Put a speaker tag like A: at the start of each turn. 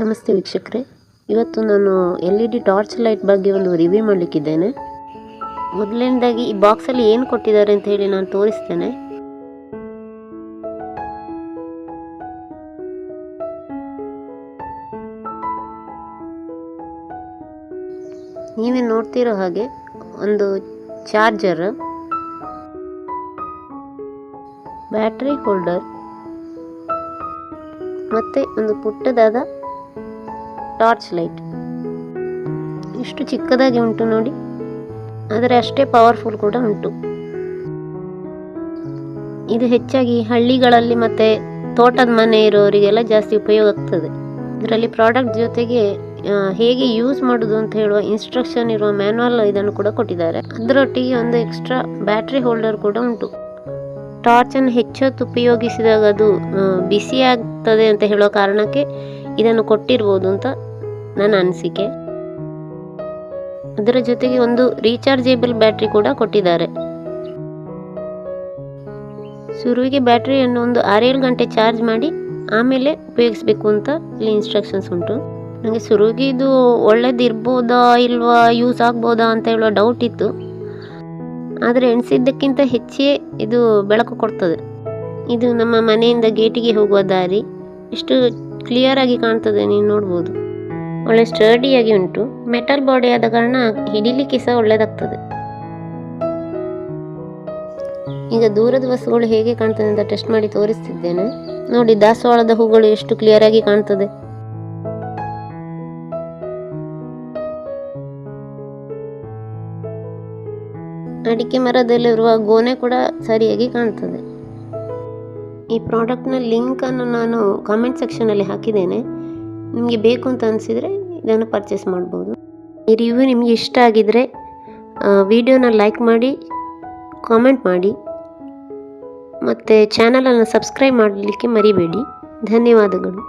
A: ನಮಸ್ತೆ ವೀಕ್ಷಕರೇ, ಇವತ್ತು ನಾನು LED ಟಾರ್ಚ್ ಲೈಟ್ ಬಗ್ಗೆ ಒಂದು ರಿವ್ಯೂ ಮಾಡಲಿಕ್ಕಿದ್ದೇನೆ. ಮೊದಲನೇದಾಗಿ ಈ ಬಾಕ್ಸಲ್ಲಿ ಏನು ಕೊಟ್ಟಿದ್ದಾರೆ ಅಂತ ಹೇಳಿ ನಾನು ತೋರಿಸ್ತೇನೆ. ನೀವೇ ನೋಡ್ತಿರೋ ಹಾಗೆ ಒಂದು ಚಾರ್ಜರ್, ಬ್ಯಾಟರಿ ಹೋಲ್ಡರ್ ಮತ್ತೆ ಒಂದು ಪುಟ್ಟದಾದ ಟಾರ್ಚ್ ಲೈಟ್. ಇಷ್ಟು ಚಿಕ್ಕದಾಗಿ ಉಂಟು ನೋಡಿ, ಆದರೆ ಅಷ್ಟೇ ಪವರ್ಫುಲ್ ಕೂಡ ಉಂಟು. ಇದು ಹೆಚ್ಚಾಗಿ ಹಳ್ಳಿಗಳಲ್ಲಿ ಮತ್ತೆ ತೋಟದ ಮನೆ ಇರೋರಿಗೆಲ್ಲ ಜಾಸ್ತಿ ಉಪಯೋಗ ಆಗ್ತದೆ. ಇದರಲ್ಲಿ ಪ್ರಾಡಕ್ಟ್ ಜೊತೆಗೆ ಹೇಗೆ ಯೂಸ್ ಮಾಡೋದು ಅಂತ ಹೇಳುವ ಇನ್ಸ್ಟ್ರಕ್ಷನ್ ಇರುವ ಮ್ಯಾನ್ಯುವಲ್ ಇದನ್ನು ಕೂಡ ಕೊಟ್ಟಿದ್ದಾರೆ. ಅದರೊಟ್ಟಿಗೆ ಒಂದು ಎಕ್ಸ್ಟ್ರಾ ಬ್ಯಾಟ್ರಿ ಹೋಲ್ಡರ್ ಕೂಡ ಉಂಟು. ಟಾರ್ಚನ್ನು ಹೆಚ್ಚೊತ್ತು ಉಪಯೋಗಿಸಿದಾಗ ಅದು ಬಿಸಿ ಆಗ್ತದೆ ಅಂತ ಹೇಳೋ ಕಾರಣಕ್ಕೆ ಇದನ್ನು ಕೊಟ್ಟಿರ್ಬೋದು ಅಂತ ನನ್ನ ಅನಿಸಿಕೆ. ಅದರ ಜೊತೆಗೆ ಒಂದು ರೀಚಾರ್ಜೇಬಲ್ ಬ್ಯಾಟ್ರಿ ಕೂಡ ಕೊಟ್ಟಿದ್ದಾರೆ. ಶುರುವಿಗೆ ಬ್ಯಾಟ್ರಿಯನ್ನು ಒಂದು 6-7 ಗಂಟೆ ಚಾರ್ಜ್ ಮಾಡಿ ಆಮೇಲೆ ಉಪಯೋಗಿಸಬೇಕು ಅಂತ ಇಲ್ಲಿ ಇನ್ಸ್ಟ್ರಕ್ಷನ್ಸ್ ಉಂಟು. ನನಗೆ ಶುರುವಿಗೆ ಇದು ಒಳ್ಳೇದಿರ್ಬೋದಾ ಇಲ್ವಾ, ಯೂಸ್ ಆಗ್ಬೋದಾ ಅಂತ ಹೇಳೋ ಡೌಟ್ ಇತ್ತು. ಆದರೆ ಎಣಿಸಿದ್ದಕ್ಕಿಂತ ಹೆಚ್ಚೇ ಇದು ಬೆಳಕು ಕೊಡ್ತದೆ. ಇದು ನಮ್ಮ ಮನೆಯಿಂದ ಗೇಟಿಗೆ ಹೋಗುವ ದಾರಿ. ಇಷ್ಟು ಕ್ಲಿಯರ್ ಆಗಿ ಕಾಣ್ತದೆ, ನೀವು ನೋಡ್ಬೋದು. ಒಳ್ಳೆ ಸ್ಟರ್ಡಿಯಾಗಿ ಉಂಟು. ಮೆಟಲ್ ಬಾಡಿ ಆದ ಕಾರಣ ಹಿಡಿಲಿಕ್ಕೆ ಸಹ ಒಳ್ಳೆದಾಗ್ತದೆ. ಈಗ ದೂರದ ವಸ್ತುಗಳು ಹೇಗೆ ಕಾಣ್ತದೆ ಅಂತ ಟೆಸ್ಟ್ ಮಾಡಿ ತೋರಿಸ್ತಿದ್ದೇನೆ ನೋಡಿ. ದಾಸವಾಳದ ಹೂಗಳು ಎಷ್ಟು ಕ್ಲಿಯರ್ ಆಗಿ ಕಾಣ್ತದೆ. ಅಡಿಕೆ ಮರದಲ್ಲಿರುವ ಗೋನೆ ಕೂಡ ಸರಿಯಾಗಿ ಕಾಣ್ತದೆ. ಈ ಪ್ರಾಡಕ್ಟ್ನ ಲಿಂಕನ್ನು ನಾನು ಕಾಮೆಂಟ್ ಸೆಕ್ಷನಲ್ಲಿ ಹಾಕಿದ್ದೇನೆ. ನಿಮಗೆ ಬೇಕು ಅಂತ ಅನಿಸಿದರೆ ಇದನ್ನು ಪರ್ಚೇಸ್ ಮಾಡ್ಬೋದು. ಈ ರಿವ್ಯೂ ನಿಮಗೆ ಇಷ್ಟ ಆಗಿದರೆ ವಿಡಿಯೋನ ಲೈಕ್ ಮಾಡಿ, ಕಾಮೆಂಟ್ ಮಾಡಿ, ಮತ್ತು ಚಾನಲನ್ನು ಸಬ್ಸ್ಕ್ರೈಬ್ ಮಾಡಲಿಕ್ಕೆ ಮರಿಬೇಡಿ. ಧನ್ಯವಾದಗಳು.